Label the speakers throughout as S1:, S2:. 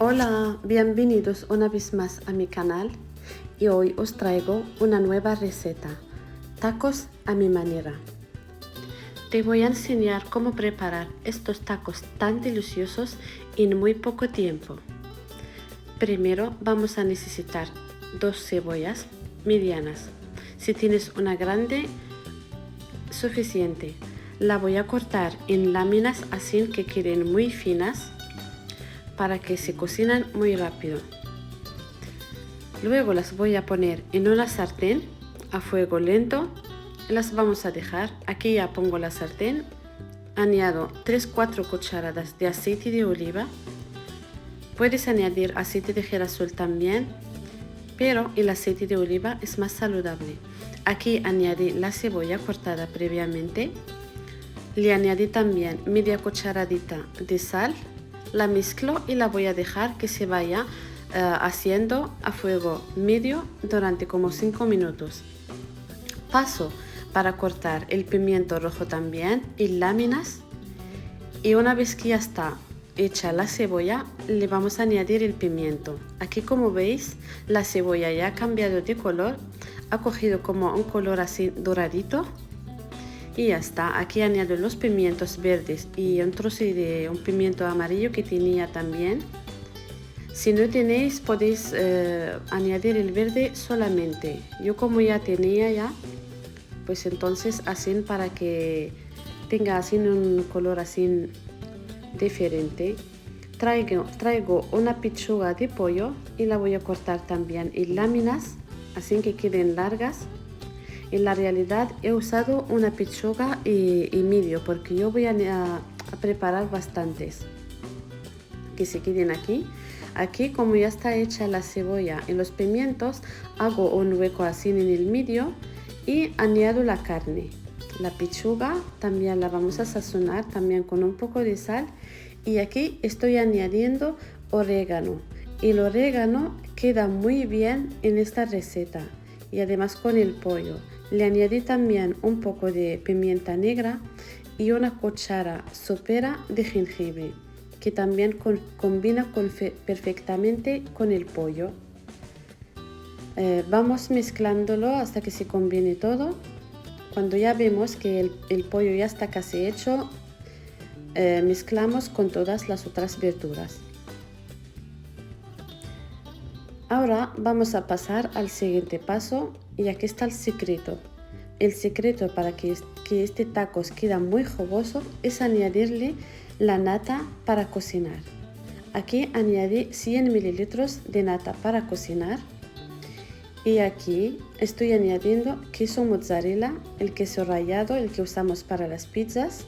S1: Hola, bienvenidos una vez más a mi canal y hoy os traigo una nueva receta, tacos a mi manera. Te voy a enseñar cómo preparar estos tacos tan deliciosos en muy poco tiempo. Primero vamos a necesitar 2 cebollas medianas. Si tienes una grande, suficiente. La voy a cortar en láminas así que queden muy finas, para que se cocinan muy rápido. Luego las voy a poner en una sartén a fuego lento. Las vamos a dejar. Aquí ya pongo la sartén. Añado 3-4 cucharadas de aceite de oliva. Puedes añadir aceite de girasol también, pero el aceite de oliva es más saludable. Aquí añadí la cebolla cortada previamente. Le añadí también media cucharadita de sal. La mezclo y la voy a dejar que se vaya haciendo a fuego medio durante como 5 minutos. Paso para cortar el pimiento rojo también en láminas, y una vez que ya está hecha la cebolla, le vamos a añadir el pimiento. Aquí, como veis, la cebolla ya ha cambiado de color, ha cogido como un color así doradito. Y ya está. Aquí añado los pimientos verdes y un trozo de un pimiento amarillo que tenía también. Si no tenéis, podéis añadir el verde solamente. Yo, como ya tenía ya, pues entonces así, para que tenga así un color así diferente. Traigo una pechuga de pollo y la voy a cortar también en láminas, así que queden largas. En la realidad he usado una pechuga y medio, porque yo voy a preparar bastantes que se queden aquí. Aquí, como ya está hecha la cebolla y los pimientos, hago un hueco así en el medio y añado la carne. La pechuga también la vamos a sazonar también con un poco de sal, y aquí estoy añadiendo orégano. El orégano queda muy bien en esta receta y además con el pollo. Le añadí también un poco de pimienta negra y una cuchara sopera de jengibre, que también combina perfectamente con el pollo. Vamos mezclándolo hasta que se combine todo. Cuando ya vemos que el pollo ya está casi hecho, mezclamos con todas las otras verduras. Ahora vamos a pasar al siguiente paso, y aquí está el secreto. El secreto para que este taco quede muy jugoso es añadirle la nata para cocinar. Aquí añadí 100 mililitros de nata para cocinar, y aquí estoy añadiendo queso mozzarella, el queso rallado, el que usamos para las pizzas.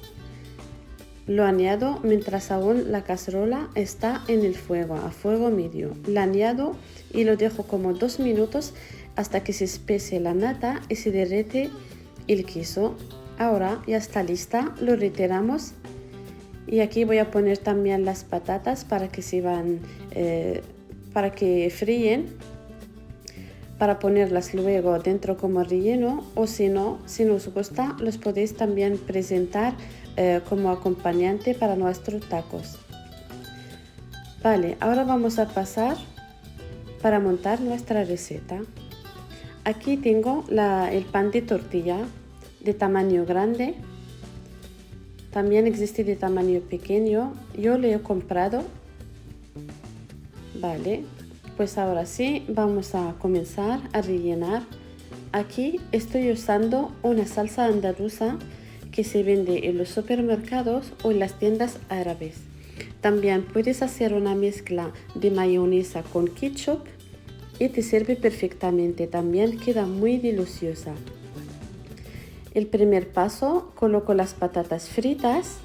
S1: Lo añado mientras aún la cacerola está en el fuego, a fuego medio. La añado y lo dejo como 2 minutos hasta que se espese la nata y se derrite el queso. Ahora ya está lista, lo retiramos, y aquí voy a poner también las patatas para que para que fríen, para ponerlas luego dentro como relleno, o si no, si no os gusta, los podéis también presentar como acompañante para nuestros tacos. Vale, ahora vamos a pasar para montar nuestra receta. Aquí tengo el pan de tortilla de tamaño grande. También existe de tamaño pequeño. Yo le he comprado. Vale, pues ahora sí vamos a comenzar a rellenar. Aquí estoy usando una salsa andaluza que se vende en los supermercados o en las tiendas árabes. También puedes hacer una mezcla de mayonesa con ketchup y te sirve perfectamente, también queda muy deliciosa. El primer paso, coloco las patatas fritas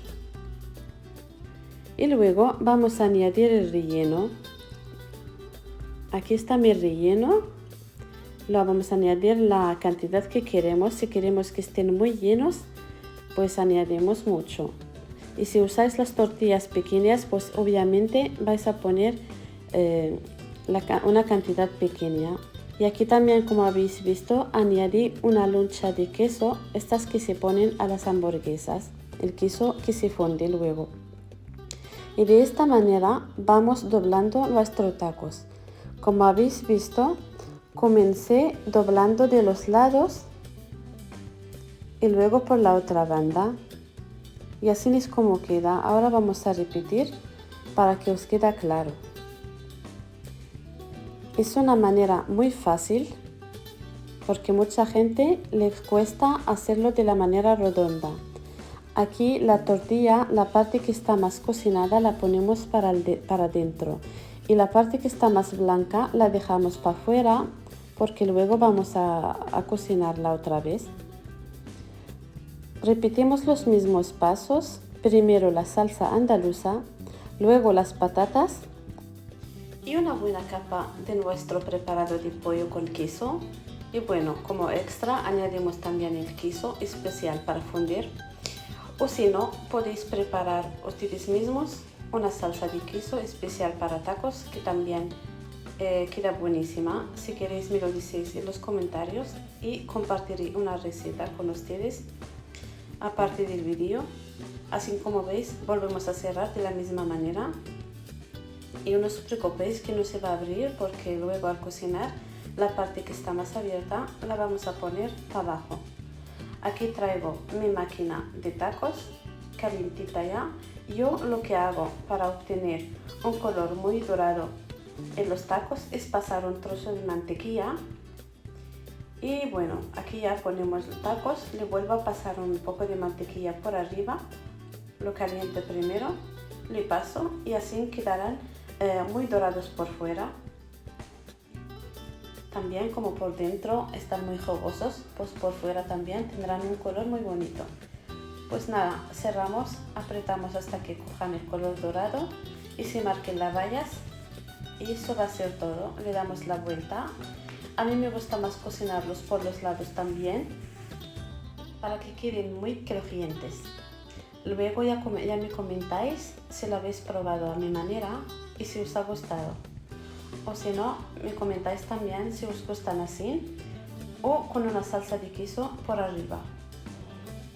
S1: y luego vamos a añadir el relleno. Aquí está mi relleno. Lo vamos a añadir la cantidad que queremos. Si queremos que estén muy llenos, pues añadimos mucho. Y si usáis las tortillas pequeñas, pues obviamente vais a poner una cantidad pequeña. Y aquí también, como habéis visto, añadí una loncha de queso, estas que se ponen a las hamburguesas, el queso que se funde luego. Y de esta manera vamos doblando nuestros tacos. Como habéis visto, comencé doblando de los lados y luego por la otra banda. Y así es como queda. Ahora vamos a repetir para que os quede claro. Es una manera muy fácil porque mucha gente les cuesta hacerlo de la manera redonda. Aquí la tortilla, la parte que está más cocinada la ponemos para adentro y la parte que está más blanca la dejamos para afuera porque luego vamos a cocinarla otra vez. Repetimos los mismos pasos, primero la salsa andaluza, luego las patatas y una buena capa de nuestro preparado de pollo con queso. Y bueno, como extra añadimos también el queso especial para fundir. O si no, podéis preparar ustedes mismos una salsa de queso especial para tacos que también queda buenísima. Si queréis me lo decís en los comentarios y compartiré una receta con ustedes aparte del vídeo. Así como veis, volvemos a cerrar de la misma manera. Y no os preocupéis que no se va a abrir porque luego al cocinar la parte que está más abierta la vamos a poner para abajo. Aquí traigo mi máquina de tacos calientita ya. Yo lo que hago para obtener un color muy dorado en los tacos es pasar un trozo de mantequilla. Y bueno, aquí ya ponemos los tacos, le vuelvo a pasar un poco de mantequilla por arriba, lo caliento primero, le paso y así quedarán muy dorados por fuera. También como por dentro están muy jugosos, pues por fuera también tendrán un color muy bonito. Pues nada, cerramos, apretamos hasta que cojan el color dorado y se marquen las rayas. Y eso va a ser todo, le damos la vuelta. A mí me gusta más cocinarlos por los lados también, para que queden muy crujientes. Luego ya me comentáis si lo habéis probado a mi manera y si os ha gustado. O si no, me comentáis también si os gustan así o con una salsa de queso por arriba.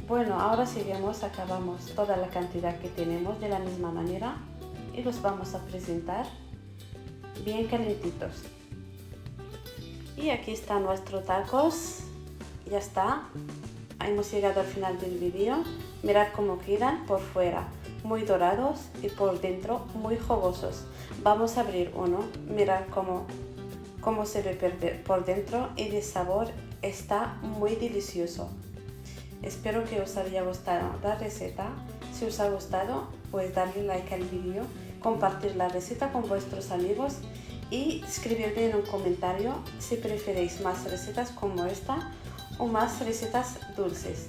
S1: Bueno, ahora seguimos, acabamos toda la cantidad que tenemos de la misma manera y los vamos a presentar bien calentitos. Y aquí están nuestros tacos, ya está, hemos llegado al final del vídeo. Mirad cómo quedan por fuera, muy dorados y por dentro muy jugosos. Vamos a abrir uno, mirad cómo se ve por dentro y de sabor está muy delicioso. Espero que os haya gustado la receta. Si os ha gustado, pues darle like al vídeo, compartir la receta con vuestros amigos y escribirme en un comentario si preferéis más recetas como esta o más recetas dulces.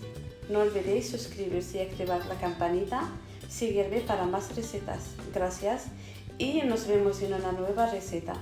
S1: No olvidéis suscribirse y activar la campanita, seguirme para más recetas. Gracias y nos vemos en una nueva receta.